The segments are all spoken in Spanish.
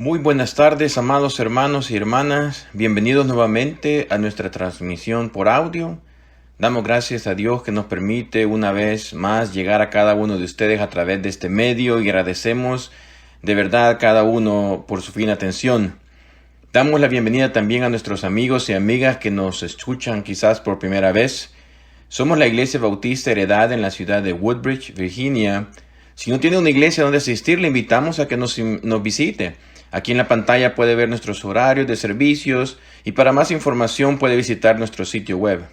Muy buenas tardes, amados hermanos y hermanas. Bienvenidos nuevamente a nuestra transmisión por audio. Damos gracias a Dios que nos permite una vez más llegar a cada uno de ustedes a través de este medio y agradecemos de verdad a cada uno por su fina atención. Damos la bienvenida también a nuestros amigos y amigas que nos escuchan quizás por primera vez. Somos la Iglesia Bautista Heredad en la ciudad de Woodbridge, Virginia. Si no tiene una iglesia donde asistir, le invitamos a que nos visite. Aquí en la pantalla puede ver nuestros horarios de servicios y para más información puede visitar nuestro sitio web.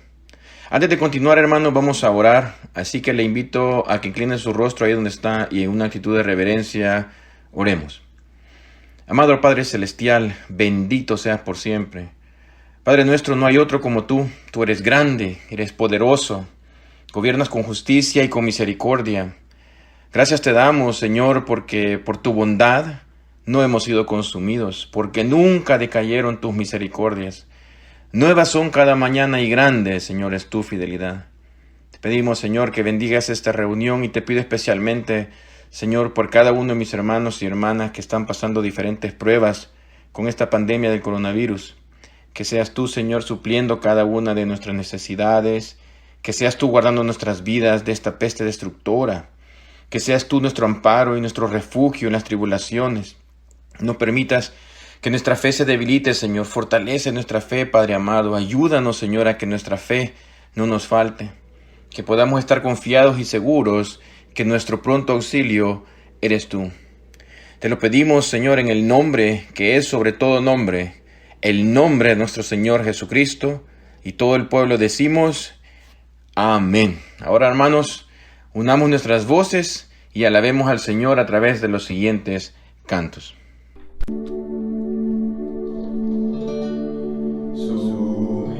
Antes de continuar, hermanos, vamos a orar, así que le invito a que incline su rostro ahí donde está y en una actitud de reverencia oremos. Amado Padre Celestial, bendito seas por siempre. Padre nuestro, no hay otro como tú eres grande, eres poderoso, gobiernas con justicia y con misericordia. Gracias te damos, Señor, porque por tu bondad no hemos sido consumidos, porque nunca decayeron tus misericordias. Nuevas son cada mañana y grande, Señor, es tu fidelidad. Te pedimos, Señor, que bendigas esta reunión y te pido especialmente, Señor, por cada uno de mis hermanos y hermanas que están pasando diferentes pruebas con esta pandemia del coronavirus. Que seas tú, Señor, supliendo cada una de nuestras necesidades, que seas tú guardando nuestras vidas de esta peste destructora, que seas tú nuestro amparo y nuestro refugio en las tribulaciones. No permitas que nuestra fe se debilite, Señor. Fortalece nuestra fe, Padre amado. Ayúdanos, Señor, a que nuestra fe no nos falte. Que podamos estar confiados y seguros que nuestro pronto auxilio eres tú. Te lo pedimos, Señor, en el nombre que es sobre todo nombre, el nombre de nuestro Señor Jesucristo. Y todo el pueblo decimos, amén. Ahora, hermanos, unamos nuestras voces y alabemos al Señor a través de los siguientes cantos. Sublime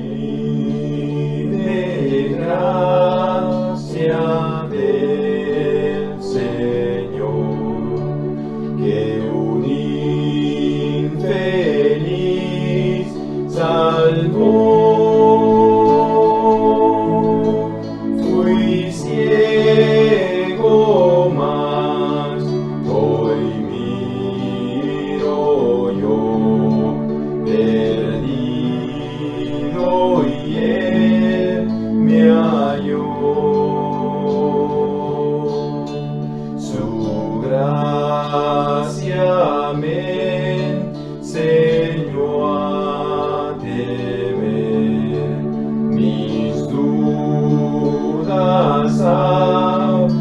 gracia del Señor, que un infeliz salvó. Fui ciego, mas hoy miro yo, perdido, y Él me halló. Su gracia me enseñó a temer, mis dudas ahuyentó.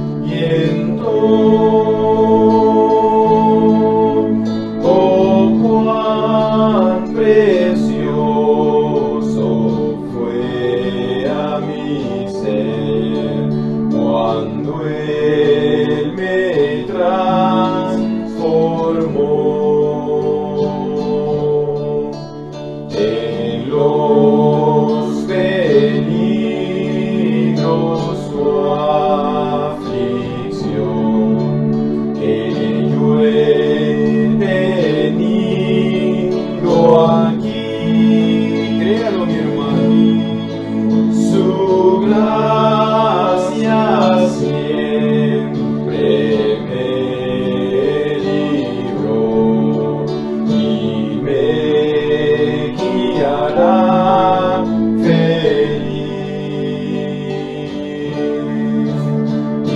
Oh, cuán precioso fue a mi ser cuando Él me transformó. En los peligros o aflicción que yo he tenido aquí, créalo, mi hermano, su gracia siempre me libró y me guiará feliz. Y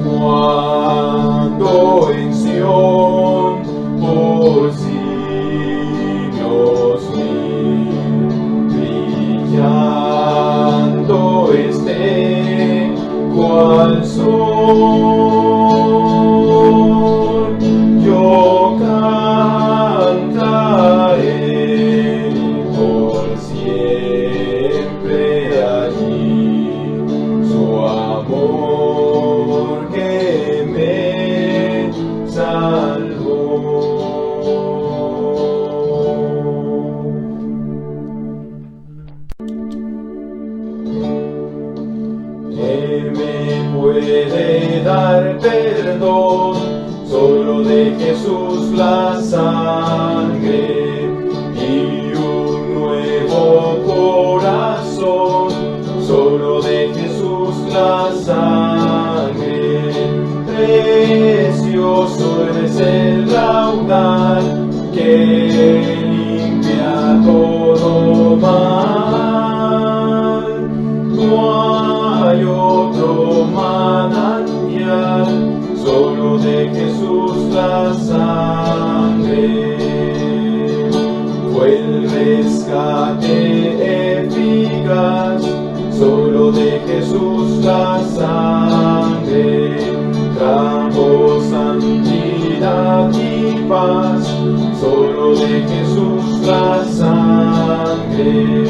cuando en Sión por siglos mil brillando esté cual sol, yo cantaré por siempre allí su amor que me salvó. Él me puede dar perdón, solo de Jesús la sangre y un nuevo corazón, solo de Jesús la sangre. Precioso es el raudal que limpia todo mal. No hay otro manantial, solo de Jesús la sangre. Fue el rescate eficaz, solo de Jesús la sangre. Trajo santidad y paz, solo de Jesús la sangre.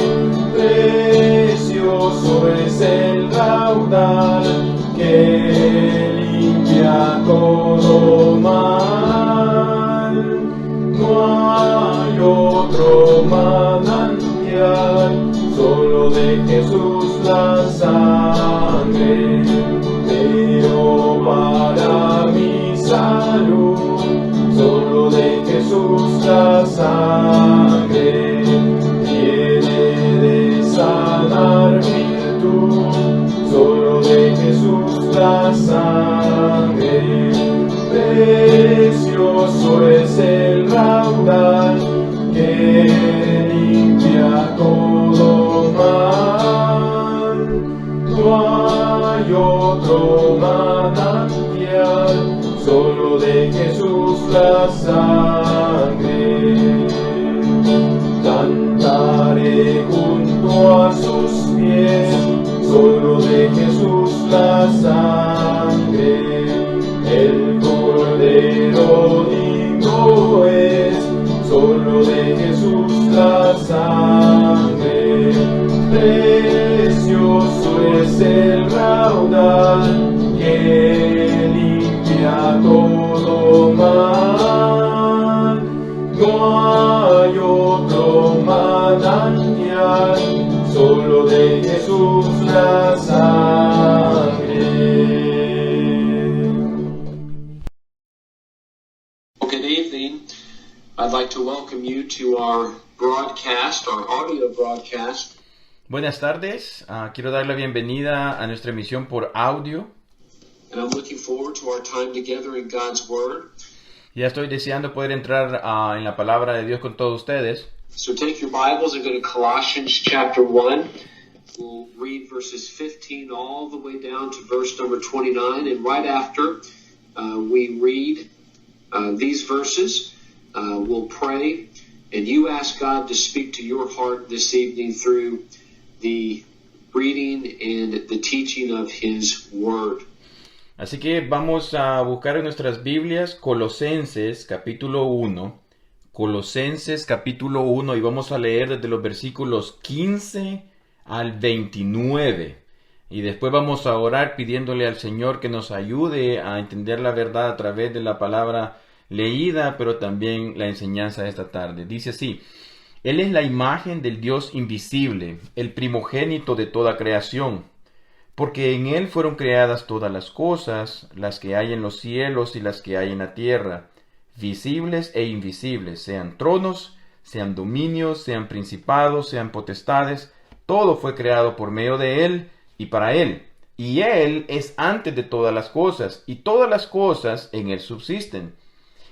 Precioso es el raudal que limpia todo mal. No hay otro manantial, solo de Jesús la sangre. Pero para mi salud, solo de Jesús la sangre. Tiene de sanar virtud, solo de Jesús la sangre. Precioso es el raudal que limpia todo mal. No hay otro manantial, solo de Jesús la sangre. Cantaré junto a sus pies, solo de Jesús la sangre. El Cordero digno es, solo de Jesús la sangre. Precioso es el raudal que limpia todo mal. No hay otro manantial, solo de Jesús la sangre. Good evening. I'd like to welcome you to our broadcast, our audio broadcast. Buenas tardes, quiero dar la bienvenida a nuestra emisión por audio. And I'm looking forward to our time together in God's Word. Ya estoy deseando poder entrar en la palabra de Dios con todos ustedes. So take your Bibles and go to Colossians chapter 1. We'll read verses 15 all the way down to verse number 29. And right after we read these verses, we'll pray. And you ask God to speak to your heart this evening through the reading and the teaching of His Word. Así que vamos a buscar en nuestras Biblias Colosenses capítulo 1. Colosenses capítulo 1 y vamos a leer desde los versículos 15 al 29. Y después vamos a orar pidiéndole al Señor que nos ayude a entender la verdad a través de la palabra leída, pero también la enseñanza de esta tarde. Dice así: Él es la imagen del Dios invisible, el primogénito de toda creación. Porque en Él fueron creadas todas las cosas, las que hay en los cielos y las que hay en la tierra, visibles e invisibles, sean tronos, sean dominios, sean principados, sean potestades. Todo fue creado por medio de Él y para Él. Y Él es antes de todas las cosas, y todas las cosas en Él subsisten.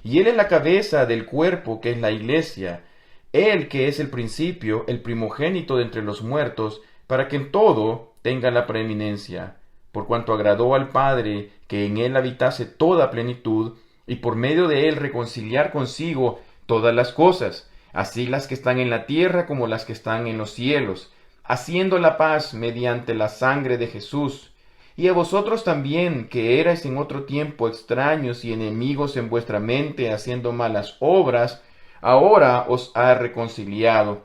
Y Él es la cabeza del cuerpo, que es la iglesia. Él que es el principio, el primogénito de entre los muertos, para que en todo tenga la preeminencia, por cuanto agradó al Padre que en Él habitase toda plenitud, y por medio de Él reconciliar consigo todas las cosas, así las que están en la tierra como las que están en los cielos, haciendo la paz mediante la sangre de Jesús. Y a vosotros también, que erais en otro tiempo extraños y enemigos en vuestra mente, haciendo malas obras, ahora os ha reconciliado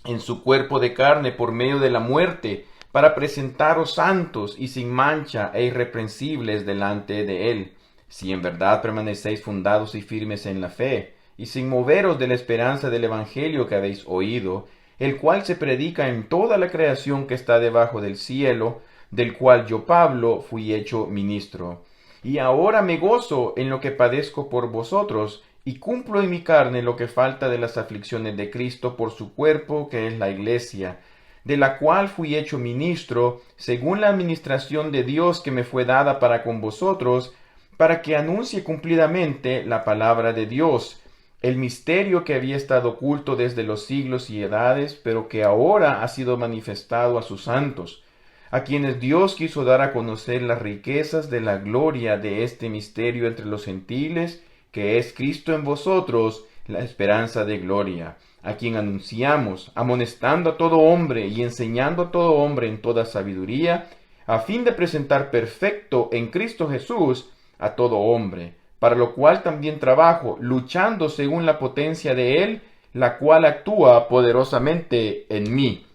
en su cuerpo de carne por medio de la muerte, para presentaros santos y sin mancha e irreprensibles delante de Él, si en verdad permanecéis fundados y firmes en la fe, y sin moveros de la esperanza del Evangelio que habéis oído, el cual se predica en toda la creación que está debajo del cielo, del cual yo, Pablo, fui hecho ministro. Y ahora me gozo en lo que padezco por vosotros, y cumplo en mi carne lo que falta de las aflicciones de Cristo por su cuerpo, que es la iglesia, de la cual fui hecho ministro, según la administración de Dios que me fue dada para con vosotros, para que anuncie cumplidamente la palabra de Dios, el misterio que había estado oculto desde los siglos y edades, pero que ahora ha sido manifestado a sus santos, a quienes Dios quiso dar a conocer las riquezas de la gloria de este misterio entre los gentiles, que es Cristo en vosotros, la esperanza de gloria, a quien anunciamos, amonestando a todo hombre y enseñando a todo hombre en toda sabiduría, a fin de presentar perfecto en Cristo Jesús a todo hombre, para lo cual también trabajo, luchando según la potencia de Él, la cual actúa poderosamente en mí.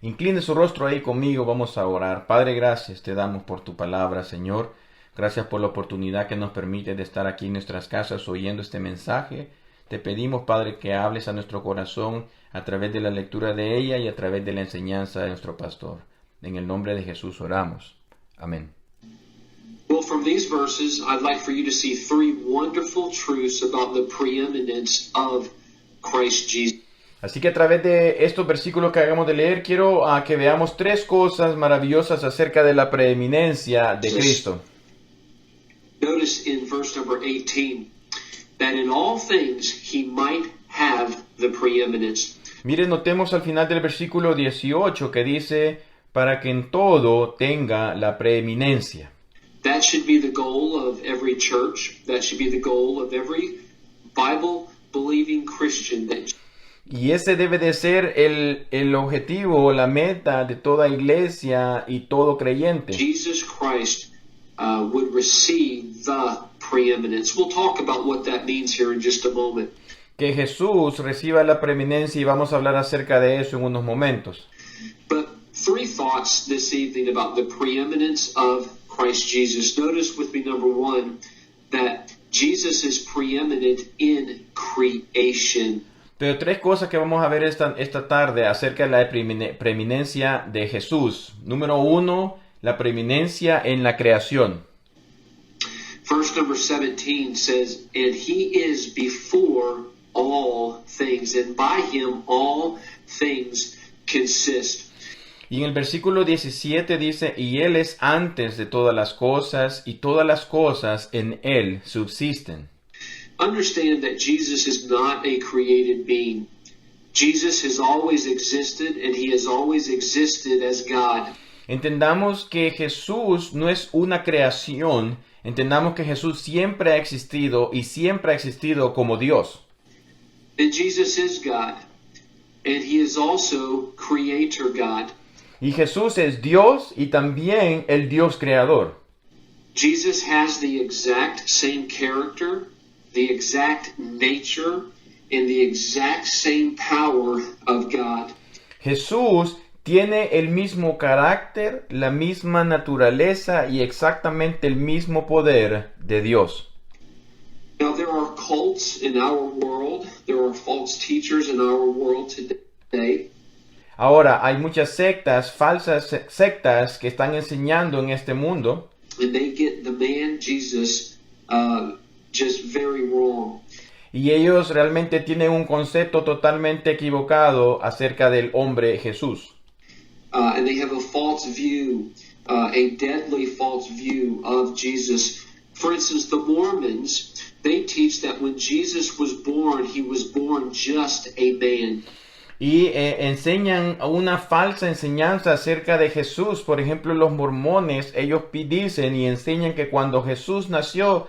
Incline su rostro ahí conmigo, vamos a orar. Padre, gracias te damos por tu palabra, Señor. Gracias por la oportunidad que nos permite de estar aquí en nuestras casas oyendo este mensaje. Te pedimos, Padre, que hables a nuestro corazón a través de la lectura de ella y a través de la enseñanza de nuestro pastor. En el nombre de Jesús oramos. Amén. Well, from these verses, I'd like for you to see three wonderful truths about the preeminence of Christ Jesus. Así que a través de estos versículos que acabamos de leer, quiero que veamos tres cosas maravillosas acerca de la preeminencia de Cristo. Notice in verse number 18 that in all things he might have the preeminence. Miren, notemos al final del versículo 18 que dice, para que en todo tenga la preeminencia. That should be the goal of every church. That should be the goal of every Bible-believing Christian. Y ese debe de ser el objetivo, la meta de toda iglesia y todo creyente. Jesus Christ would receive the preeminence. We'll talk about what that means here in just a moment. Que Jesús reciba la preeminencia y vamos a hablar acerca de eso en unos momentos. But three thoughts this evening about the preeminence of Christ Jesus. Notice with me, number one, that Jesus is preeminent in creation. Pero tres cosas que vamos a ver esta tarde acerca de la preeminencia de Jesús. Número uno, la preeminencia en la creación. Verse number 17 says, and he is before all things, and by him all things consist. Y en el versículo 17 dice, y él es antes de todas las cosas, y todas las cosas en él subsisten. Understand that Jesus is not a created being. Jesus has always existed, and he has always existed as God. Entendamos que Jesús no es una creación. Entendamos que Jesús siempre ha existido y siempre ha existido como Dios. And Jesus is God, and he is also creator God. Y Jesús es Dios y también el Dios creador. Jesus has the exact same character, the exact nature, and the exact same power of God. Jesús tiene el mismo carácter, la misma naturaleza y exactamente el mismo poder de Dios. Now there are cults in our world, there are false teachers in our world today. Ahora, hay muchas sectas, falsas sectas que están enseñando en este mundo. And they get the man Jesus just very wrong. Y ellos realmente tienen un concepto totalmente equivocado acerca del hombre Jesús. And they have a false view, a deadly false view of Jesus. For instance, the Mormons, they teach that when Jesus was born, he was born just a man. Y enseñan una falsa enseñanza acerca de Jesús. Por ejemplo, los mormones, ellos dicen y enseñan que cuando Jesús nació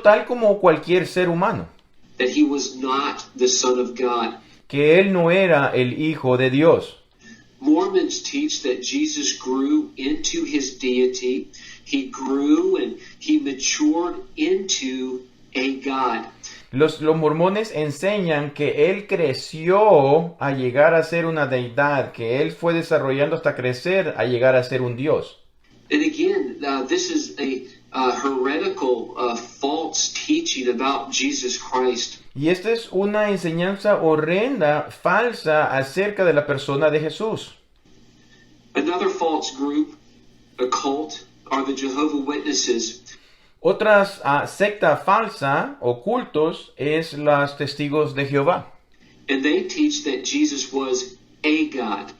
tal como cualquier ser humano. That he was not the Son of God. Que él no era el Hijo de Dios. Mormons teach that Jesus grew into his deity. He grew and he matured into a God. Los mormones enseñan que él creció a llegar a ser una deidad, que él fue desarrollando hasta crecer a llegar a ser un Dios. And again, this is a heretical, false teaching about Jesus Christ. Y esta es una enseñanza horrenda, falsa, acerca de la persona de Jesús. Another false group, a cult, are the Jehovah's Witnesses. Otras secta falsa o cultos es los testigos de Jehová. And they teach that Jesus was a God,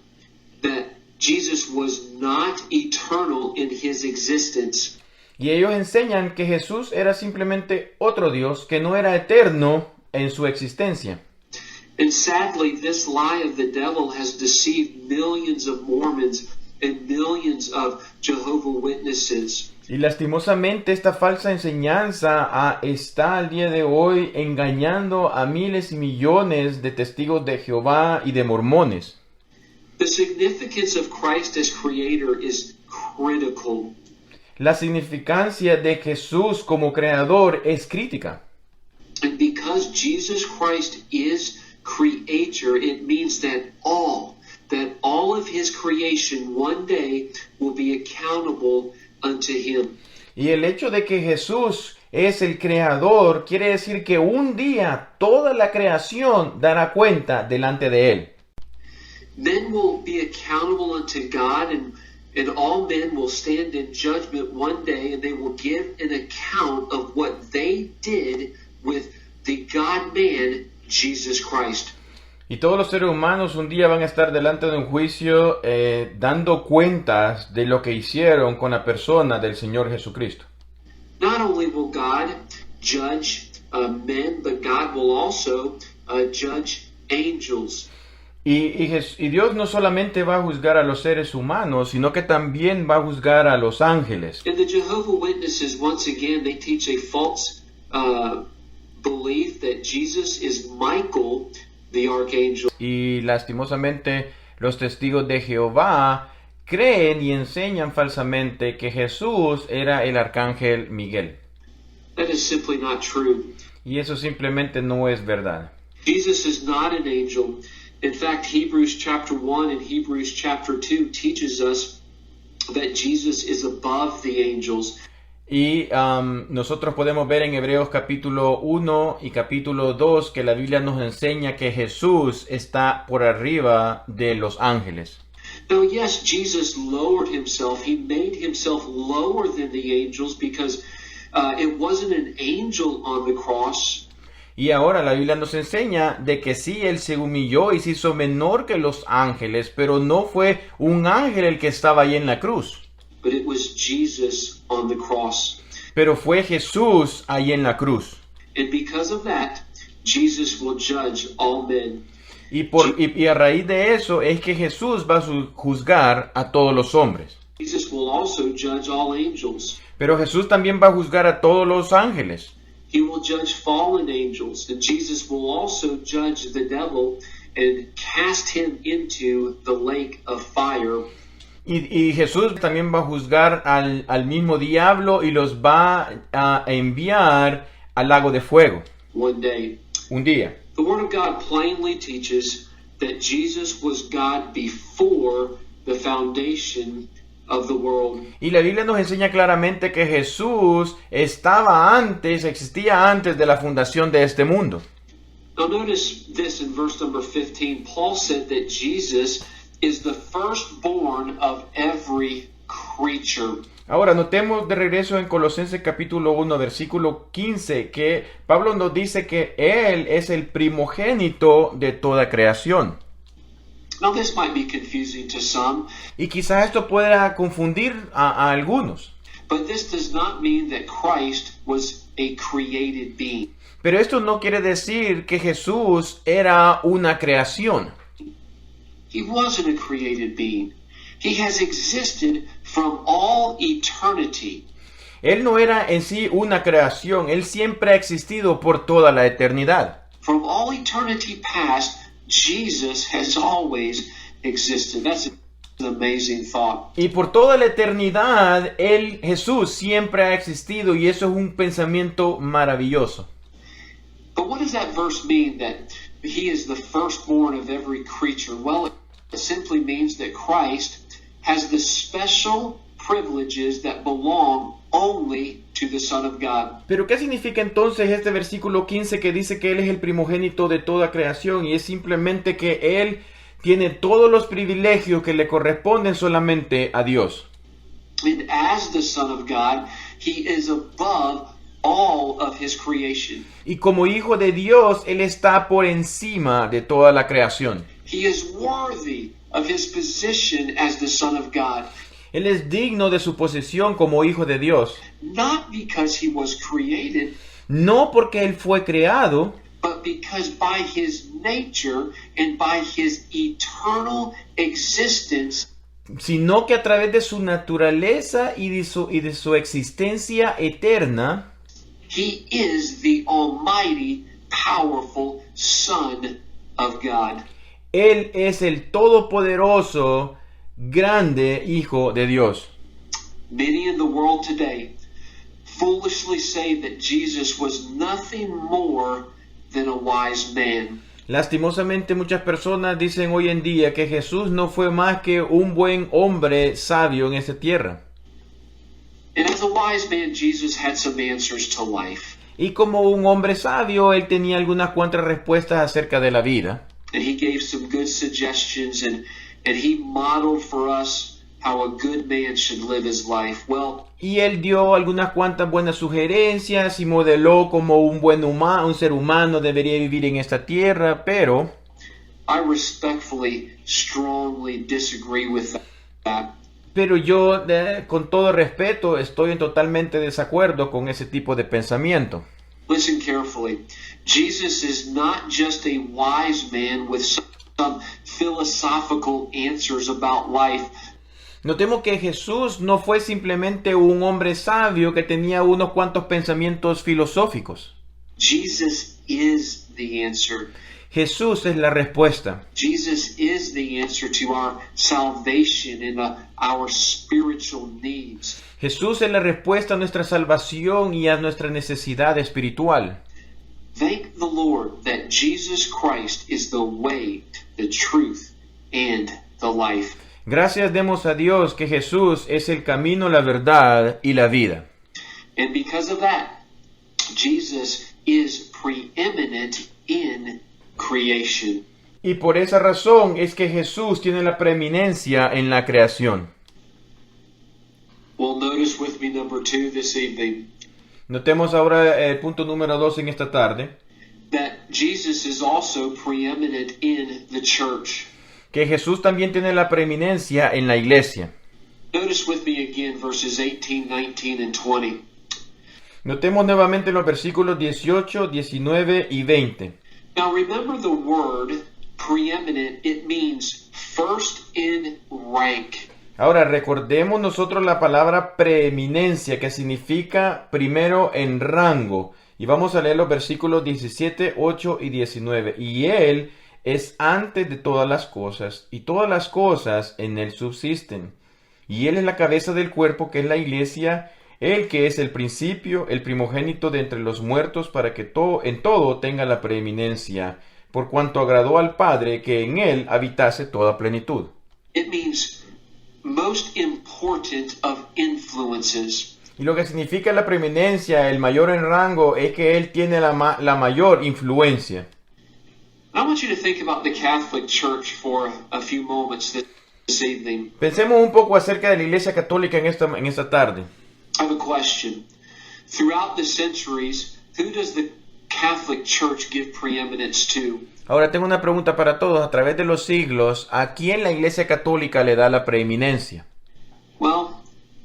that Jesus was not eternal in his existence. Y ellos enseñan que Jesús era simplemente otro Dios, que no era eterno en su existencia. And sadly, this lie of the devil has deceived millions of Mormons and millions of Jehovah's Witnesses. Y lastimosamente esta falsa enseñanza está al día de hoy engañando a miles y millones de testigos de Jehová y de mormones. The significance of Christ as creator is critical. La significancia de Jesús como creador es crítica. And because Jesus Christ is creator, it means that all of his creation one day will be accountable unto him. Y el hecho de que Jesús es el creador quiere decir que un día toda la creación dará cuenta delante de él. Men will be accountable unto God, and all men will stand in judgment one day, and they will give an account of what they did with the God-man, Jesus Christ. Y todos los seres humanos un día van a estar delante de un juicio dando cuentas de lo que hicieron con la persona del Señor Jesucristo. Not only will God judge men, but God will also judge angels. Y Dios no solamente va a juzgar a los seres humanos, sino que también va a juzgar a los ángeles. And the Jehovah's Witnesses, once again, they teach a false belief that Jesus is Michael, the archangel. Y lastimosamente los testigos de Jehová creen y enseñan falsamente que Jesús era el arcángel Miguel. That is simply not true. Y eso simplemente no es verdad. Jesus is not an angel. In fact, Hebrews chapter 1 and Hebrews chapter 2 teaches us that Jesus is above the angels. Y nosotros podemos ver en Hebreos capítulo 1 y capítulo 2 que la Biblia nos enseña que Jesús está por arriba de los ángeles. Now, yes, Jesus lowered himself. He made himself lower than the angels because it wasn't an angel on the cross. Y ahora la Biblia nos enseña de que sí, Él se humilló y se hizo menor que los ángeles, pero no fue un ángel el que estaba ahí en la cruz. But it was Jesus on the cross. Pero fue Jesús ahí en la cruz. And because of that, Jesus will judge all men. Y a raíz de eso es que Jesús va a juzgar a todos los hombres. Jesus will also judge all angels. Pero Jesús también va a juzgar a todos los ángeles. He will judge fallen angels, and Jesus will also judge the devil and cast him into the lake of fire. Y Jesús también va a juzgar al mismo diablo y los va a enviar al lago de fuego. One day. Un día. The Word of God plainly teaches that Jesus was God before the foundation of the world. Y la Biblia nos enseña claramente que Jesús existía antes de la fundación de este mundo. Now notice this in verse number 15. Paul said that Jesus is the firstborn of every creature. Ahora notemos de regreso en Colosenses capítulo 1 versículo 15 que Pablo nos dice que Él es el primogénito de toda creación. Now this might be confusing to some. Y quizás esto pueda confundir a algunos. But this does not mean that Christ was a created being. Pero esto no quiere decir que Jesús era una creación. He wasn't a created being. He has existed from all eternity. Él no era en sí una creación. Él siempre ha existido por toda la eternidad. From all eternity past, Jesus has always existed. That's an amazing thought. Y por toda la eternidad, Jesús siempre ha existido y eso es un pensamiento maravilloso. But what does that verse mean, that he is the firstborn of every creature? Well, it simply means that Christ has the special privileges that belong only to the Son of God. Pero ¿qué significa entonces este versículo 15 que dice que Él es el primogénito de toda creación? Y es simplemente que Él tiene todos los privilegios que le corresponden solamente a Dios. And as the Son of God, he is above all of his creation. Y como hijo de Dios, Él está por encima de toda la creación. He is worthy of his position as the Son of God. Él es digno de su posición como hijo de Dios. Not because he was created, No porque Él fue creado, but because by his nature and by his eternal existence, sino que a través de su naturaleza y de su existencia eterna, he is the almighty, powerful Son of God. Él es el todopoderoso, grande Hijo de Dios. Many in the world today foolishly say that Jesus was nothing more than a wise man. Lastimosamente muchas personas dicen hoy en día que Jesús no fue más que un buen hombre sabio en esta tierra. And as a wise man, Jesus had some answers to life. Y como un hombre sabio, él tenía algunas cuantas respuestas acerca de la vida. And he gave some good suggestions, and he modeled for us how a good man should live his life. Well, Y él dio algunas cuantas buenas sugerencias y modeló como un ser humano debería vivir en esta tierra, pero I respectfully, strongly disagree with that. yo con todo respeto estoy en totalmente desacuerdo con ese tipo de pensamiento. Listen carefully. Jesus is not just a wise man with some philosophical answers about life. Notemos que Jesús no fue simplemente un hombre sabio que tenía unos cuantos pensamientos filosóficos. Jesus is the answer. Jesús es la respuesta. Jesus is the answer to our salvation and our spiritual needs. Jesús es la respuesta a nuestra salvación y a nuestra necesidad espiritual. Thank the Lord that Jesus Christ is the way, the truth, and the life. Gracias demos a Dios que Jesús es el camino, la verdad y la vida. And because of that, Jesus is preeminent in creation. Y por esa razón es que Jesús tiene la preeminencia en la creación. Well, notice with me number 2 this evening Notemos ahora el punto número 2 en esta tarde, that Jesus is also preeminent in the church. que Jesús también tiene la preeminencia en la iglesia. Notice with me again verses 18, 19, and 20. Notemos nuevamente los versículos 18, 19 y 20. Now remember the word preeminent, it means first in rank. Ahora recordemos nosotros la palabra preeminencia, que significa primero en rango. Y vamos a leer los versículos 17, 8 y 19. Y Él es antes de todas las cosas, y todas las cosas en Él subsisten. Y Él es la cabeza del cuerpo, que es la iglesia, Él que es el principio, el primogénito de entre los muertos, para que en todo tenga la preeminencia, por cuanto agradó al Padre que en Él habitase toda plenitud. It means most important of influences. Y lo que significa la preeminencia, el mayor en rango, es que Él tiene la mayor influencia. I want you to think about the Catholic Church for a few moments this evening. Pensemos un poco acerca de la Iglesia Católica en esta tarde. I have a question. Throughout the centuries, who does the Catholic Church give preeminence to? Ahora tengo una pregunta para todos. A través de los siglos, ¿a quién la Iglesia Católica le da la preeminencia? Well,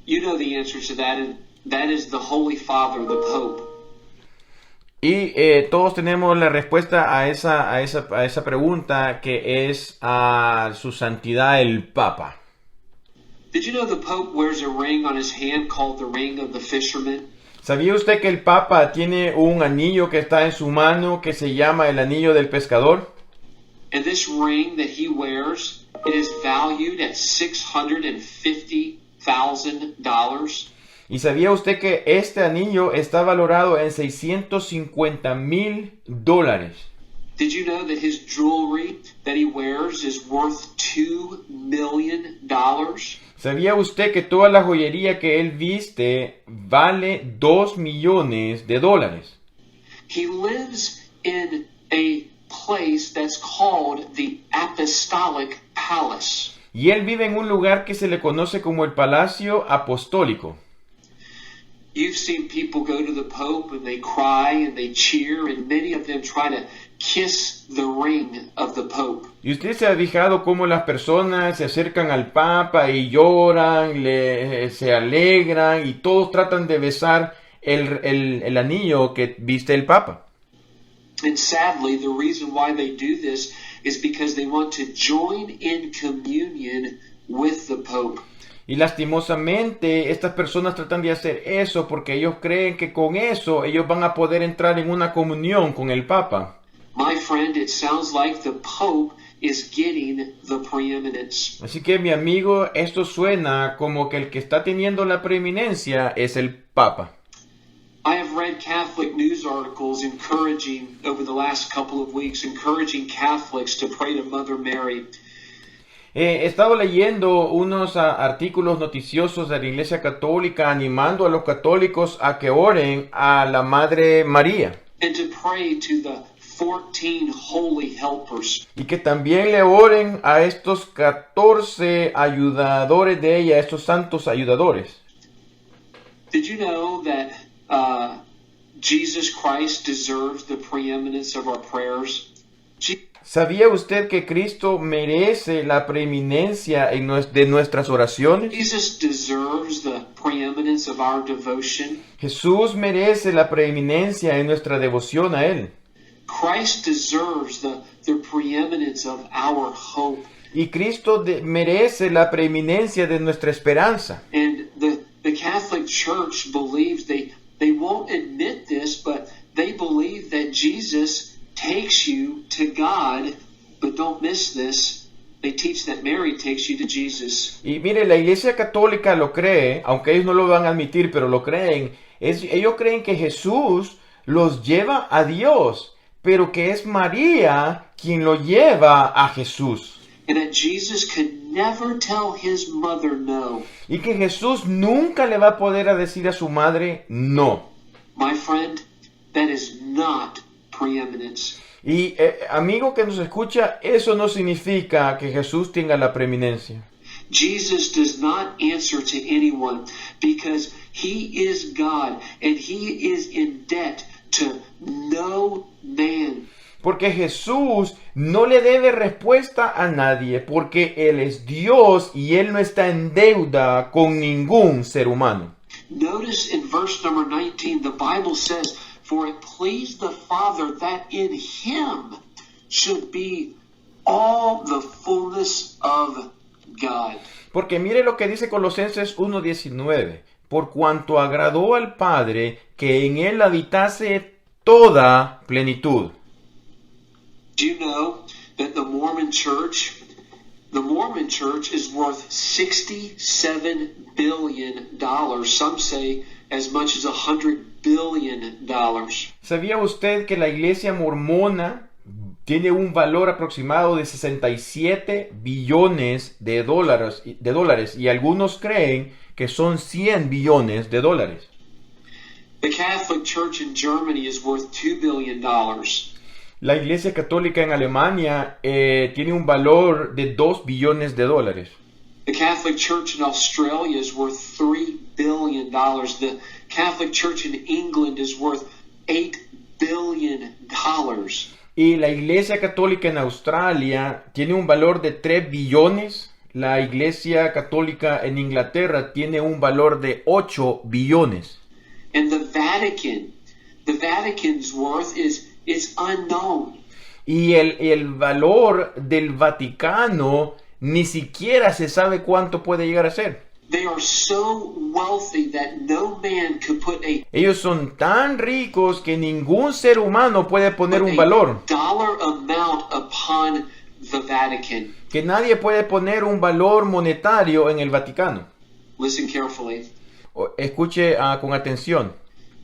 you know the answer to that, and that is the Holy Father, the Pope. Y todos tenemos la respuesta a esa pregunta, que es a su santidad el Papa. Did you know the Pope wears a ring on his hand called the ring of the fisherman? ¿Sabía usted que el Papa tiene un anillo que está en su mano que se llama el anillo del pescador? And this ring that he wears, it is valued at $650,000. ¿Y sabía usted que este anillo está valorado en $650,000? Did you know that his jewelry that he wears is worth $2 million? ¿Sabía usted que toda la joyería que él viste vale $2 millones? He lives in a place that's called the Apostolic Palace. Y él vive en un lugar que se le conoce como el Palacio Apostólico. You've seen people go to the Pope and they cry and they cheer, and many of them try to kiss the ring of the Pope. ¿Y usted se ha fijado cómo las personas se acercan al Papa y lloran, se alegran y todos tratan de besar el anillo que viste el Papa? And sadly, the reason why they do this is because they want to join in communion with the Pope. Y lastimosamente estas personas tratan de hacer eso porque ellos creen que con eso ellos van a poder entrar en una comunión con el Papa. My friend, it sounds like the Pope is getting the preeminence. Así que mi amigo, esto suena como que el que está teniendo la preeminencia es el Papa. I have read Catholic news articles encouraging, over the last couple of weeks, encouraging Catholics to pray to Mother Mary. He estado leyendo unos artículos noticiosos de la Iglesia Católica animando a los católicos a que oren a la Madre María. And to pray to the 14 holy helpers. Y que también le oren a estos 14 ayudadores de ella, estos santos ayudadores. Did you know that Jesus Christ deserves the preeminence of our prayers? ¿Sabía usted que Cristo merece la preeminencia de nuestras oraciones? Jesus deserves the preeminence of our devotion. Jesús merece la preeminencia en nuestra devoción a Él. Christ deserves the preeminence of our hope. Y Cristo merece la preeminencia de nuestra esperanza. And the Catholic Church believes, they won't admit this, but they believe that Jesus takes you to God, but don't miss this. They teach that Mary takes you to Jesus. Y mire, la Iglesia Católica lo cree, aunque ellos no lo van a admitir, pero lo creen. Ellos creen que Jesús los lleva a Dios, pero que es María quien lo lleva a Jesús. And that Jesus could never tell his mother no. Y que Jesús nunca le va a poder decir a su madre no. My friend, that is not preeminence. Y amigo que nos escucha, eso no significa que Jesús tenga la preeminencia. Jesus does not answer to anyone because he is God and he is in debt to no man. Porque Jesús no le debe respuesta a nadie, porque Él es Dios y Él no está en deuda con ningún ser humano. Notice in verse number 19, the Bible says, "For it pleased the Father that in him should be all the fullness of God." Porque mire lo que dice Colosenses 1:19. Por cuanto agradó al Padre que en Él habitase toda plenitud. Do you know that the Mormon Church is worth $67 billion. Some say as much as $100 billion. ¿Sabía usted que la iglesia mormona tiene un valor aproximado de 67 billones de dólares y algunos creen que son 100 billones de dólares? The Catholic Church in Germany is worth $2 billion. La Iglesia Católica en Alemania tiene un valor de 2 billones de dólares. The Catholic Church in Australia is worth $3 billion. The Catholic Church in England is worth $8 billion. Y la Iglesia Católica en Australia tiene un valor de 3 billones. La Iglesia Católica en Inglaterra tiene un valor de 8 billones. And the Vatican's worth is unknown. Y el valor del Vaticano ni siquiera se sabe cuánto puede llegar a ser. They are so wealthy that no man could put Ellos son tan ricos que ningún ser humano puede poner un valor. dollar amount upon the Vatican. Que nadie puede poner un valor monetario en el Vaticano. Listen carefully. Escuche con atención.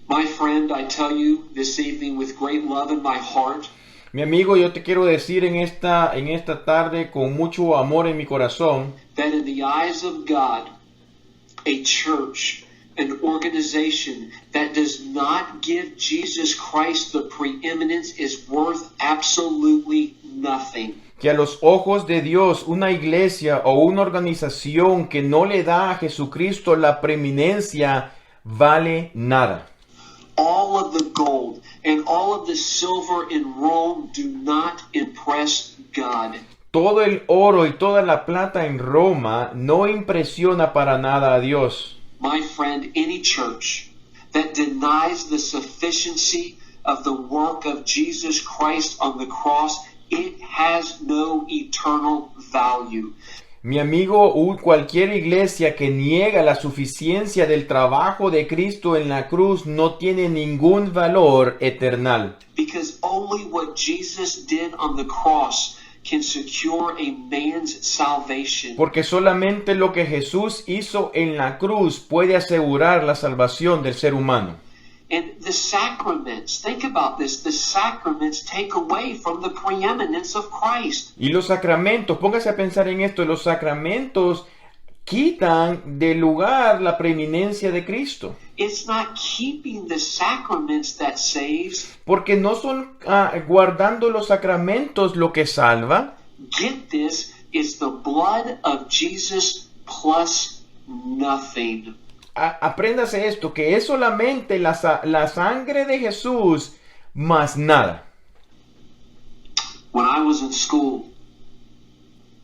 My friend, I tell you this evening with great love in my heart, Mi amigo, yo te quiero decir en esta tarde con mucho amor en mi corazón that in the eyes of God, a church, an organization that does not give Jesus Christ the preeminence is worth absolutely nothing. que a los ojos de Dios una iglesia o una organización que no le da a Jesucristo la preeminencia vale nada. All of the gold and all of the silver in Rome do not impress God. Todo el oro y toda la plata en Roma no impresiona para nada a Dios. My friend, any church that denies the sufficiency of the work of Jesus Christ on the cross, it has no eternal value. Mi amigo, cualquier iglesia que niega la suficiencia del trabajo de Cristo en la cruz no tiene ningún valor eternal. Because only what Jesus did on the cross can secure a man's salvation. Porque solamente lo que Jesús hizo en la cruz puede asegurar la salvación del ser humano. And the sacraments, think about this, the sacraments take away from the preeminence of Christ. Y los sacramentos, póngase a pensar en esto, los sacramentos quitan de lugar la preeminencia de Cristo. It's not keeping the sacraments that saves. Porque no son guardando los sacramentos lo que salva. Get this, it's the blood of Jesus plus nothing. Apréndase esto, que es solamente la sangre de Jesús más nada. When I was in school,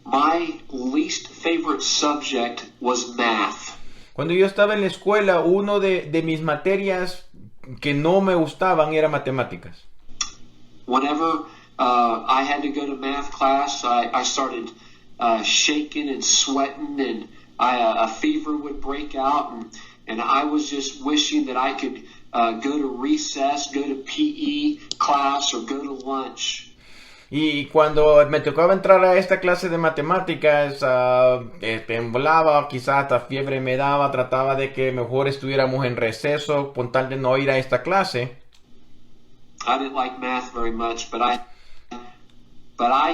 my least favorite subject was math. Cuando yo estaba en la escuela, uno de mis materias que no me gustaban era matemáticas. Whenever I had to go to math class, I started shaking and sweating, and a fever would break out, and I was just wishing that I could go to recess, go to PE class, or go to lunch. Y cuando me tocaba entrar a esta clase de matemáticas, temblaba, quizás hasta fiebre me daba, trataba de que mejor estuviéramos en receso, con tal de no ir a esta clase. I didn't like math very much, but I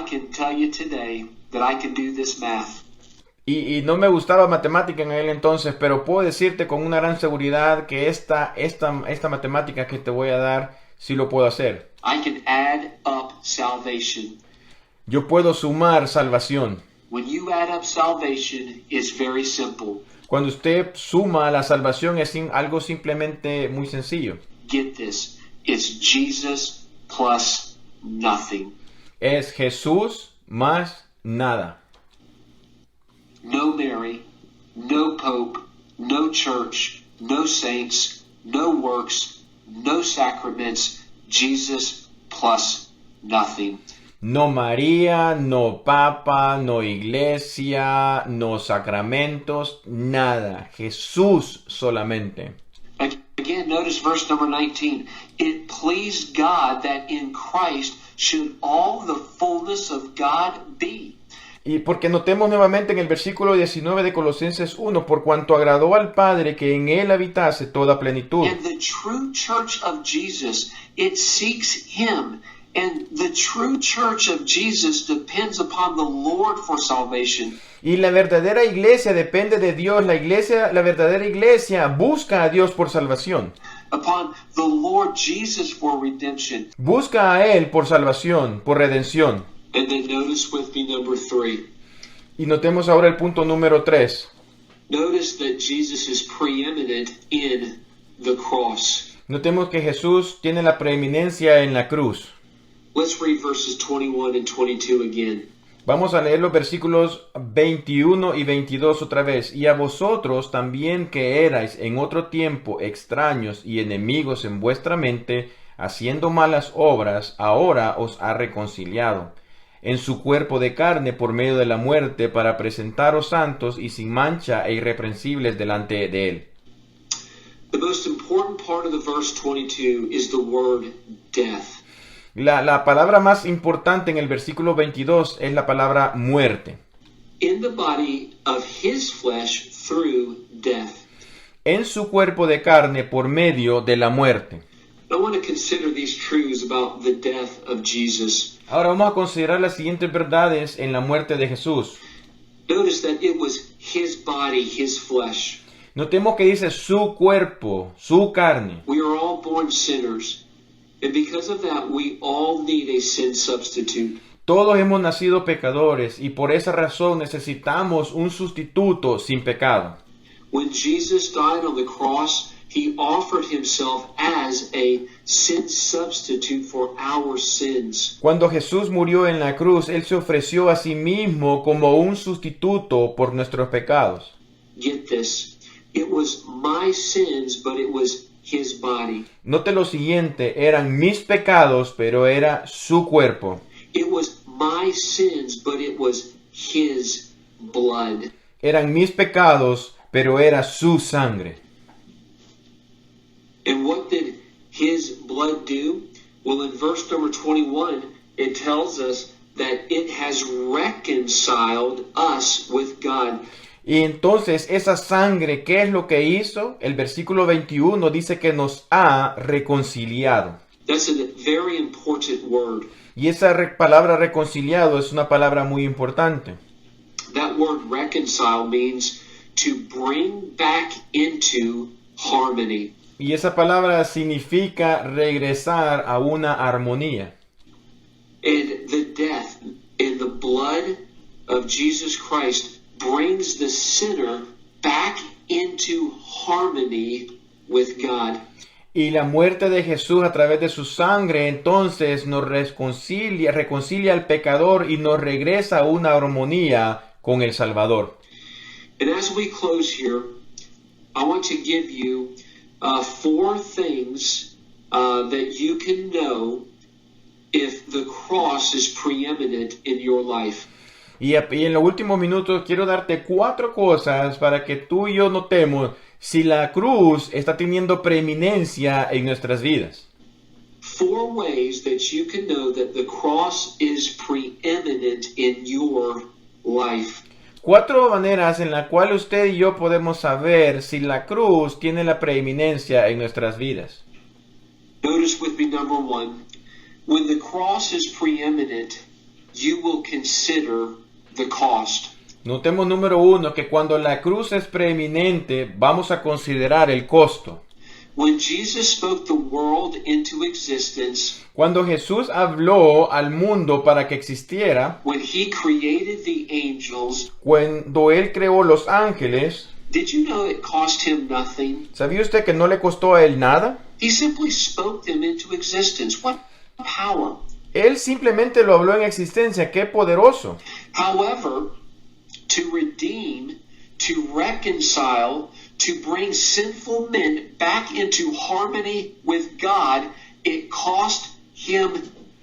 can tell you today that I can do this math. Y no me gustaba matemática en aquel entonces, pero puedo decirte con una gran seguridad que esta matemática que te voy a dar, sí lo puedo hacer. I can add up salvation. Yo puedo sumar salvación. When you add up salvation, it's very simple. Cuando usted suma la salvación es algo simplemente muy sencillo. Get this, it's Jesus plus nothing. Es Jesús más nada. No Mary, no Pope, no church, no saints, no works, no sacraments, Jesus plus nothing. No María, no Papa, no Iglesia, no sacramentos, nada. Jesús solamente. Again, notice verse number 19. It pleased God that in Christ should all the fullness of God be. Y porque notemos nuevamente en el versículo 19 de Colosenses 1, por cuanto agradó al Padre que en él habitase toda plenitud. And the true church of Jesus, it seeks him. And the true church of Jesus depends upon the Lord for salvation. Y la verdadera iglesia depende de Dios. La verdadera iglesia busca a Dios por salvación. Upon the Lord Jesus for redemption. Busca a Él por salvación, por redención. And then notice with me number 3. Y notemos ahora el punto número 3. Notice that Jesus is preeminent in the cross. Notemos que Jesús tiene la preeminencia en la cruz. Let's read verses 21 and 22 again. Vamos a leer los versículos 21 y 22 otra vez. Y a vosotros también que erais en otro tiempo extraños y enemigos en vuestra mente, haciendo malas obras, ahora os ha reconciliado en su cuerpo de carne por medio de la muerte, para presentaros santos y sin mancha e irreprensibles delante de él. The most important part of the verse 22 is the word death. La palabra más importante en el versículo 22 es la palabra muerte. In the body of his flesh through death. En su cuerpo de carne por medio de la muerte. I want to consider these truths about the death of Jesus. Ahora vamos a considerar las siguientes verdades en la muerte de Jesús. Notice that it was his body, his flesh. Notemos que dice su cuerpo, su carne. We are all born sinners, and because of that, we all need a sin substitute. Todos hemos nacido pecadores y por esa razón necesitamos un sustituto sin pecado. When Jesus died on the cross, he offered himself as a sin substitute for our sins. Cuando Jesús murió en la cruz, Él se ofreció a sí mismo como un sustituto por nuestros pecados. Get this. It was my sins, but it was his body. Note lo siguiente, eran mis pecados, pero era su cuerpo. It was my sins, but it was his blood. Eran mis pecados, pero era su sangre. And what did his blood do? Well, in verse number 21, it tells us that it has reconciled us with God. Y entonces esa sangre, ¿qué es lo que hizo? El versículo 21 dice que nos ha reconciliado. That's a very important word. Y esa palabra reconciliado es una palabra muy importante. That word reconcile means to bring back into harmony. Y esa palabra significa regresar a una armonía. And the death and the blood of Jesus Christ brings the sinner back into harmony with God. Y la muerte de Jesús a través de su sangre entonces nos reconcilia al pecador y nos regresa a una armonía con el Salvador. And as we close here, I want to give you 4 things that you can know if the cross is preeminent in your life. Y en los últimos minutos quiero darte 4 cosas para que tú y yo notemos si la cruz está teniendo preeminencia en nuestras vidas. 4 ways that you can know that the cross is preeminent in your life. 4 maneras en las cuales usted y yo podemos saber si la cruz tiene la preeminencia en nuestras vidas. Notice with me number 1. When the cross is preeminent, you will consider the cost. Notemos número 1 que cuando la cruz es preeminente vamos a considerar el costo. When Jesus spoke the world into existence, Cuando Jesús habló al mundo para que existiera, when he created the angels, cuando Él creó los ángeles, did you know it cost him nothing? ¿sabía usted que no le costó a Él nada? He simply spoke them into existence. What power! Él simplemente lo habló en existencia. ¡Qué poderoso! However, to redeem, to reconcile, to bring sinful men back into harmony with God, it cost him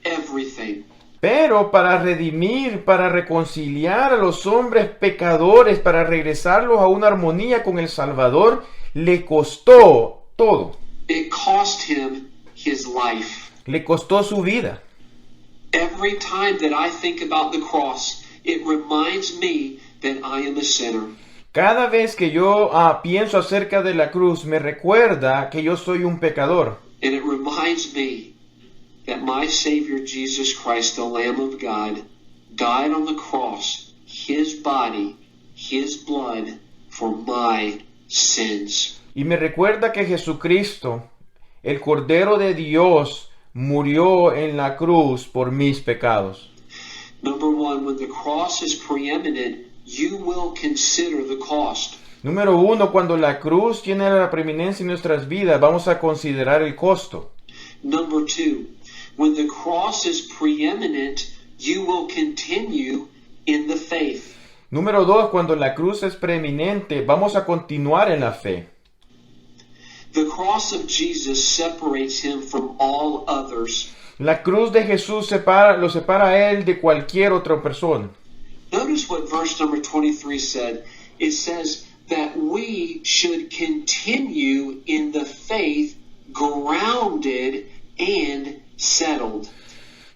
everything. Pero para redimir, para reconciliar a los hombres pecadores, para regresarlos a una armonía con el Salvador, le costó todo. It cost him his life. Le costó su vida. Every time that I think about the cross, it reminds me that I am a sinner. Cada vez que yo pienso acerca de la cruz, me recuerda que yo soy un pecador. And it reminds me that my Savior Jesus Christ, the Lamb of God, died on the cross, his body, his blood, for my sins. Y me recuerda que Jesucristo, el Cordero de Dios, murió en la cruz por mis pecados. Number 1, when the cross is preeminent, you will consider the cost. Número 1, cuando la cruz tiene la preeminencia en nuestras vidas, vamos a considerar el costo. Number 2, when the cross is preeminent, you will continue in the faith. Número 2, cuando la cruz es preeminente, vamos a continuar en la fe. The cross of Jesus separates him from all others. La cruz de Jesús lo separa a él de cualquier otra persona. Notice what verse number 23 said. It says that we should continue in the faith, grounded and settled.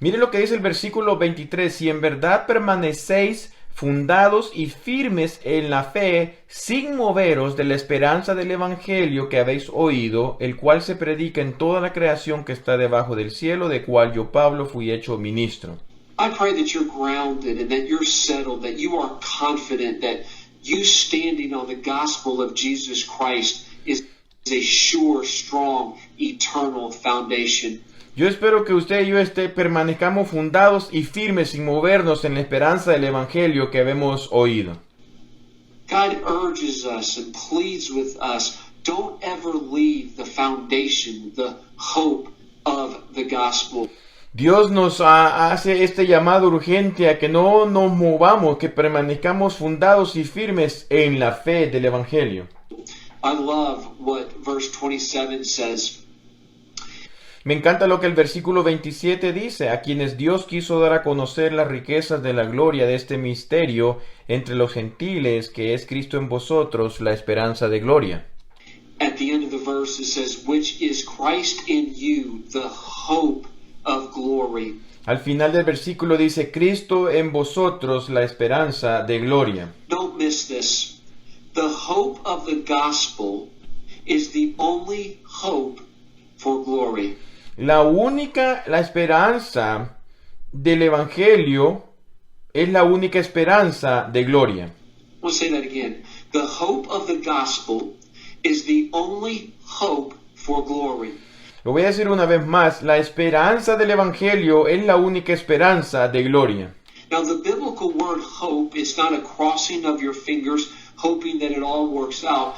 Mire lo que dice el versículo 23. Si en verdad permanecéis fundados y firmes en la fe, sin moveros de la esperanza del evangelio que habéis oído, el cual se predica en toda la creación que está debajo del cielo, de cual yo, Pablo, fui hecho ministro. I pray that you're grounded and that you're settled, that you are confident that you standing on the gospel of Jesus Christ is a sure, strong, eternal foundation. Yo espero que usted y yo permanezcamos fundados y firmes sin movernos en la esperanza del evangelio que hemos oído. God urges us and pleads with us, don't ever leave the foundation, the hope of the gospel. Dios nos hace este llamado urgente a que no nos movamos, que permanezcamos fundados y firmes en la fe del evangelio. I love what verse 27 says. Me encanta lo que el versículo 27 dice, a quienes Dios quiso dar a conocer las riquezas de la gloria de este misterio entre los gentiles, que es Cristo en vosotros, la esperanza de gloria. At the end of the verse it says, which is Christ in you, the hope of glory. Al final del versículo dice, Cristo en vosotros, la esperanza de gloria. Don't miss this. The hope of the gospel is the only hope for glory. La esperanza del Evangelio es la única esperanza de gloria. I'll say that again. The hope of the gospel is the only hope for glory. Lo voy a decir una vez más, la esperanza del Evangelio es la única esperanza de gloria. Now the biblical word hope is not a crossing of your fingers hoping that it all works out.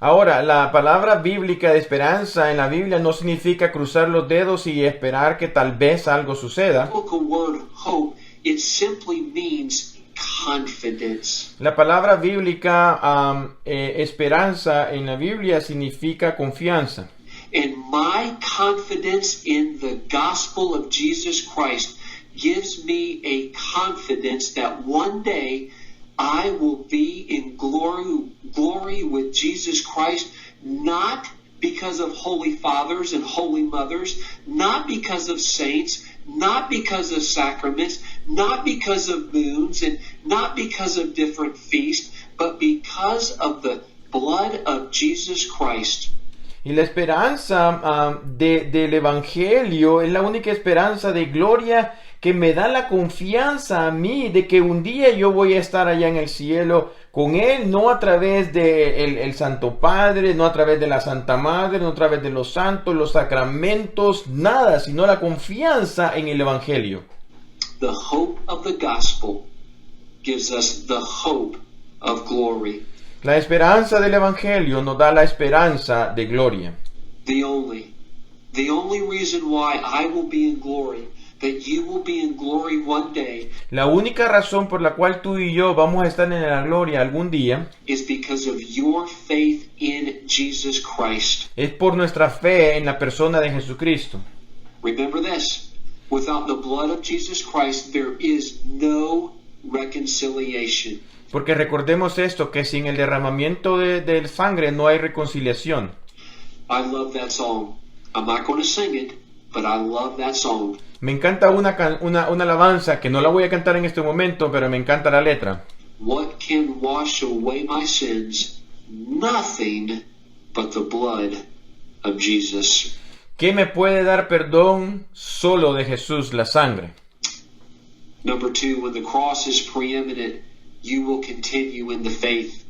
Ahora, la palabra bíblica de esperanza en la Biblia no significa cruzar los dedos y esperar que tal vez algo suceda. The biblical word hope, it simply means confidence. La palabra bíblica esperanza en la Biblia significa confianza. And my confidence in the gospel of Jesus Christ gives me a confidence that one day I will be in glory with Jesus Christ, not because of holy fathers and holy mothers, not because of saints, not because of sacraments, not because of moons, and not because of different feasts, but because of the blood of Jesus Christ. Y la esperanza del Evangelio es la única esperanza de gloria que me da la confianza a mí de que un día yo voy a estar allá en el cielo con Él, no a través de el Santo Padre, no a través de la Santa Madre, no a través de los santos, los sacramentos, nada, sino la confianza en el Evangelio. The hope of the gospel gives us the hope of glory. La esperanza del Evangelio nos da la esperanza de gloria. The only reason why I will be in glory, that you will be in glory one day, la única razón por la cual tú y yo vamos a estar en la gloria algún día, is because of your faith in Jesus Christ. Es por nuestra fe en la persona de Jesucristo. Remember this, without the blood of Jesus Christ, there is no reconciliation. Porque recordemos esto, que sin el derramamiento de sangre no hay reconciliación. I love that song. I'm not going to sing it, but I love that song. Me encanta una alabanza que no la voy a cantar en este momento, pero me encanta la letra. What can wash away my sins? Nothing but the blood of Jesus. ¿Qué me puede dar perdón? Solo de Jesús, la sangre. Number 2, when the cross is preeminent, you will continue in the faith.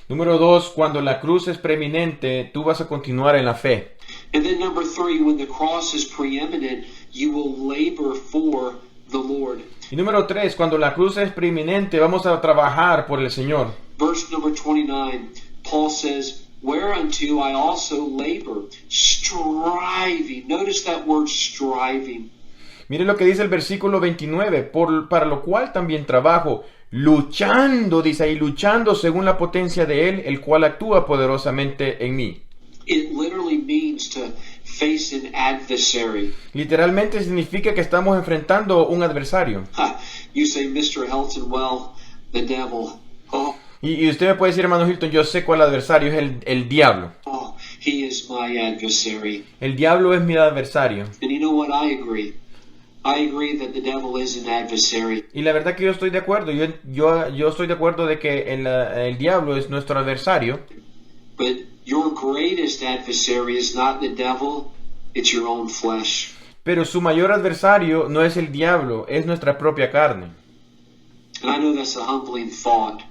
Número 2, cuando la cruz es preeminente, tú vas a continuar en la fe. And then number 3, when the cross is preeminent, you will labor for the Lord. Y número 3, cuando la cruz es preeminente, vamos a trabajar por el Señor. Verse number 29, Paul says, whereunto I also labor, striving. Notice that word striving. Mire lo que dice el versículo 29, para lo cual también trabajo, luchando, dice ahí, luchando según la potencia de Él, el cual actúa poderosamente en mí. It literally means to face an adversary. Literalmente significa que estamos enfrentando un adversario. You say, Mr. Helton, well, the devil. Oh, Y usted me puede decir, hermano Hilton, yo sé cuál adversario es el diablo. he is my adversary. El diablo es mi adversario. And you know what? I agree. I agree that the devil is an adversary. Y la verdad que yo estoy de acuerdo. Yo estoy de acuerdo de que el diablo es nuestro adversario. But your greatest adversary is not the devil, it's your own flesh. Pero su mayor adversario no es el diablo, es nuestra propia carne. And I know that's a humbling thought.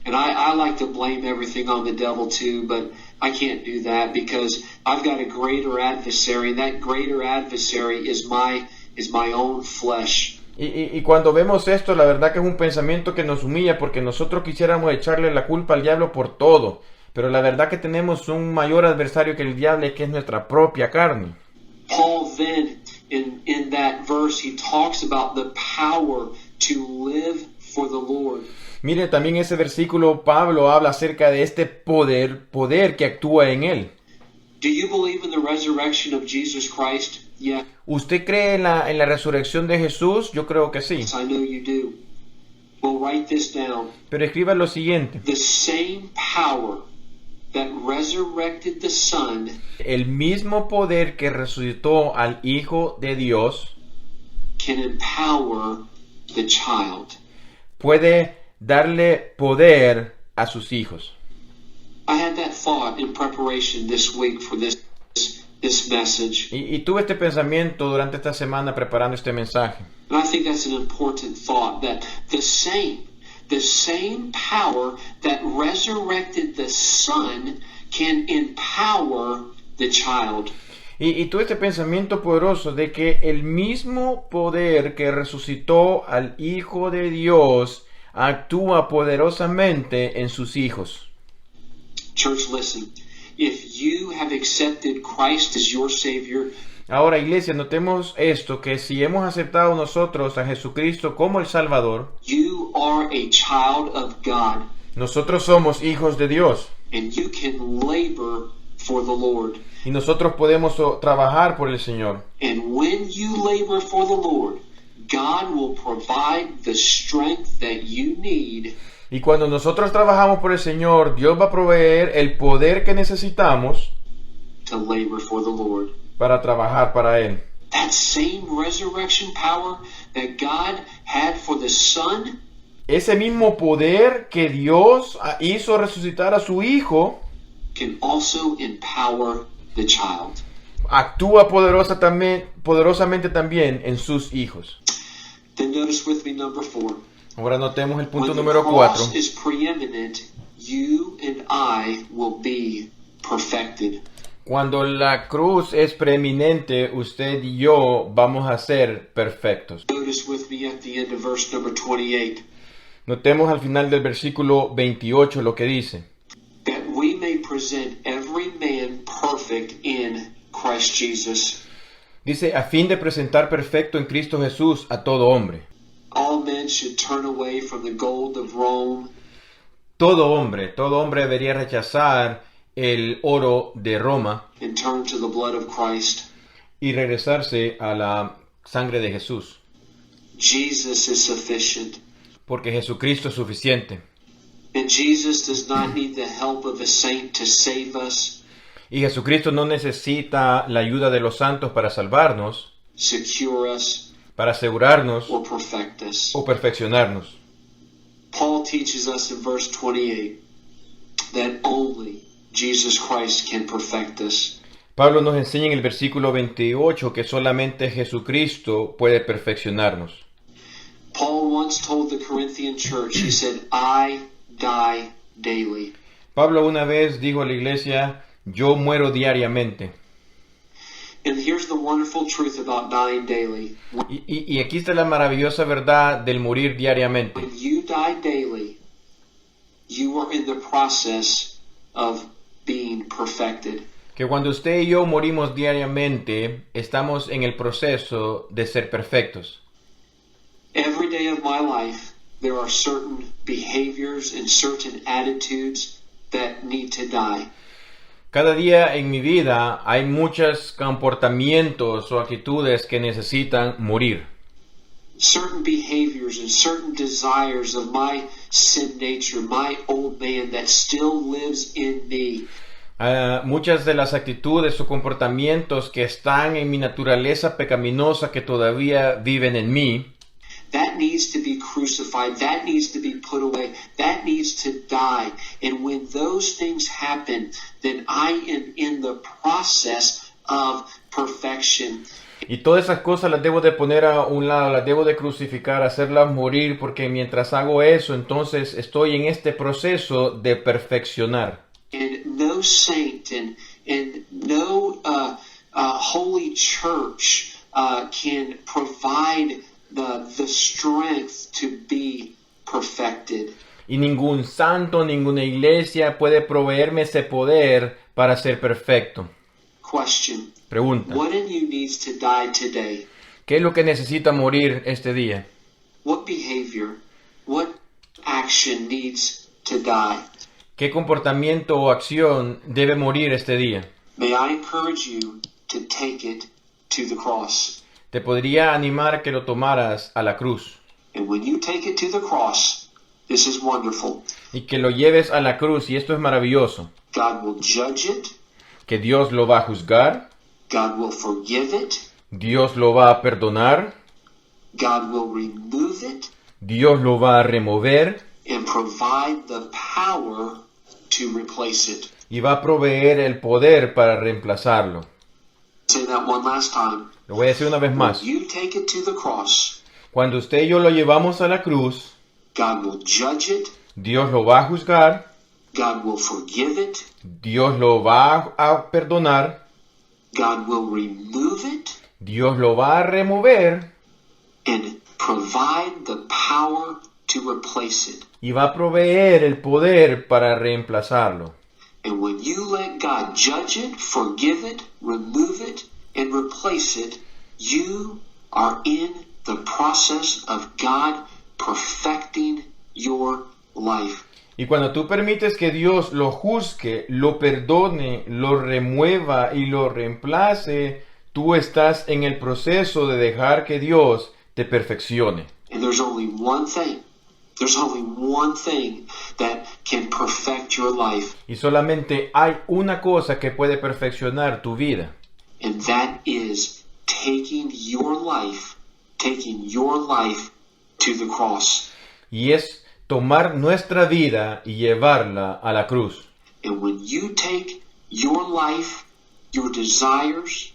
And I like to blame everything on the devil too, but I can't do that because I've got a greater adversary, and that greater adversary is my own flesh. Y cuando vemos esto, la verdad que es un pensamiento que nos humilla porque nosotros quisiéramos echarle la culpa al diablo por todo. Pero la verdad que tenemos un mayor adversario que el diablo, que es nuestra propia carne. Paul then, in that verse, he talks about the power to live for the Lord. Mire, también ese versículo Pablo habla acerca de este poder que actúa en él. Do you believe in the resurrection of Jesus Christ? Yeah, ¿Usted cree en la resurrección de Jesús? Yo creo que sí. I know you do. Well, write this down. Pero escriba lo siguiente. The same power that resurrected the Son El mismo poder que resucitó al Hijo de Dios can empower the child. puede darle poder a sus hijos. I had that thought in preparation this week for this message. Y tuve este pensamiento durante esta semana preparando este mensaje. And I think that's an important thought, that the same power that resurrected the Son can empower the child. Y tuve este pensamiento poderoso de que el mismo poder que resucitó al Hijo de Dios actúa poderosamente en sus hijos. Church, listen. If you have accepted Christ as your Savior, Ahora, iglesia, notemos esto, que si hemos aceptado nosotros a Jesucristo como el Salvador, you are a child of God, nosotros somos hijos de Dios. and you can labor for the Lord. Y nosotros podemos trabajar por el Señor. And when you labor for the Lord, God will provide the strength that you need Y cuando nosotros trabajamos por el Señor, Dios va a proveer el poder que necesitamos to labor for the Lord. para trabajar para Él. That same resurrection power that God had for the Son Ese mismo poder que Dios hizo resucitar a su Hijo, can also empower the child. actúa poderosamente también en sus hijos. Then notice with me number 4. Ahora notemos el punto When the número cross 4. is preeminent, you and I will be perfected. Cuando la cruz es preeminente, usted y yo vamos a ser perfectos. Notice with me at the end of verse number 28. Notemos al final del versículo 28 lo que dice. That we may present every man perfect in Christ Jesus. Dice, a fin de presentar perfecto en Cristo Jesús a todo hombre. All men should turn away from the gold of Rome Todo hombre debería rechazar el oro de Roma and turn to the blood of Christ. y regresarse a la sangre de Jesús. Jesus is sufficient. Porque Jesucristo es suficiente. And Jesus does not need the help of a saint to save us, Y Jesucristo no necesita la ayuda de los santos para salvarnos, secure us, para asegurarnos or perfect us. o perfeccionarnos. Paul teaches us in verse 28 that only Jesus Christ can perfect us. Pablo nos enseña en el versículo 28 que solamente Jesucristo puede perfeccionarnos. Paul once told the Corinthian church, he said, I die daily. Pablo una vez dijo a la iglesia, yo muero diariamente. And here's the wonderful truth about dying daily. Y aquí está la maravillosa verdad del morir diariamente. When you die daily, you are in the process of being perfected. Que cuando usted y yo morimos diariamente, estamos en el proceso de ser perfectos. Every day of my life, there are certain behaviors and certain attitudes that need to die. Cada día en mi vida hay muchos comportamientos o actitudes que necesitan morir. Certain behaviors and certain desires of my sin nature, my old man that still lives in me. Muchas de las actitudes o comportamientos que están en mi naturaleza pecaminosa que todavía viven en mí, That needs to be crucified. That needs to be put away. That needs to die. And when those things happen, then I am in the process of perfection. y todas esas cosas las debo de poner a un lado, las debo de crucificar, hacerlas morir, porque mientras hago eso, entonces estoy en este proceso de perfeccionar. And no saint and no holy church can provide the strength to be perfected. Y ningún santo, ninguna iglesia puede proveerme ese poder para ser perfecto. Question. Pregunta, What in you needs to die today? ¿qué es lo que necesita morir este día? What behavior, What action needs to die? ¿Qué comportamiento o acción debe morir este día? May I encourage you to take it to the cross. Te podría animar que lo tomaras a la cruz And when you take it to the cross, this is wonderful. y que lo lleves a la cruz, y esto es maravilloso, God will judge it. que Dios lo va a juzgar, God will forgive it. Dios lo va a perdonar, God will remove it Dios lo va a remover and provide the power to replace it. y va a proveer el poder para reemplazarlo. Say that one last time. Lo voy a decir una vez más. When you take it to the cross, Cuando usted y yo lo llevamos a la cruz, God will judge it. Dios lo va a juzgar, God will forgive it. Dios lo va a perdonar, God will remove it Dios lo va a remover and provide the power to replace it. y va a proveer el poder para reemplazarlo. And when you let God judge it, forgive it, remove it, and replace it, you are in the process of God perfecting your life. Y cuando tú permites que Dios lo juzgue, lo perdone, lo remueva y lo reemplace, tú estás en el proceso de dejar que Dios te perfeccione. And there's only one thing. There's only one thing that can perfect your life, Y solamente hay una cosa que puede perfeccionar tu vida. and that is taking your life to the cross. Y es tomar nuestra vida y llevarla a la cruz. And when you take your life, your desires,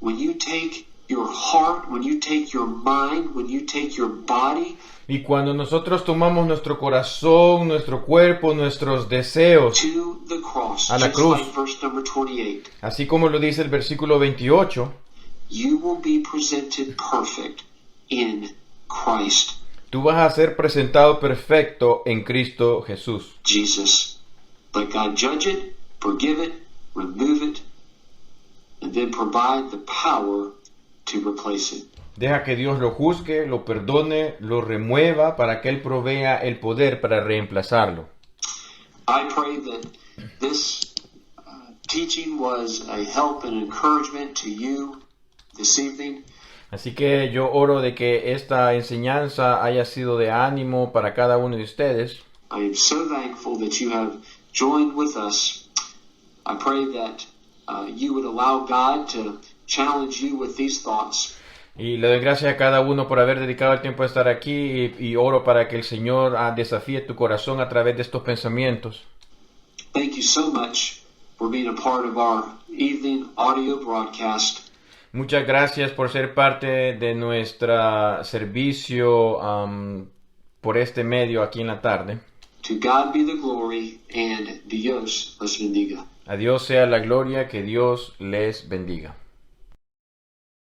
when you take your heart, when you take your mind, when you take your body Y cuando nosotros tomamos nuestro corazón, nuestro cuerpo, nuestros deseos, to the cross, A la just cruz. like verse number 28, así como lo dice el versículo 28, you will be presented perfect in Christ tú vas a ser presentado perfecto en Cristo Jesús. Jesus. Let God judge it, forgive it, remove it, and then provide the power to replace it. Deja que Dios lo juzgue, lo perdone, lo remueva para que Él provea el poder para reemplazarlo. I pray that this teaching was a help and encouragement to you this evening. Así que yo oro de que esta enseñanza haya sido de ánimo para cada uno de ustedes. I am so thankful that you have joined with us. I pray that you would allow God to challenge you with these thoughts. Y le doy gracias a cada uno por haber dedicado el tiempo a estar aquí y oro para que el Señor desafíe tu corazón a través de estos pensamientos. Thank you so much for being a part of our evening audio broadcast. Muchas gracias por ser parte de nuestro servicio por este medio aquí en la tarde. To God be the glory, and Dios les bendiga. A Dios sea la gloria, que Dios les bendiga.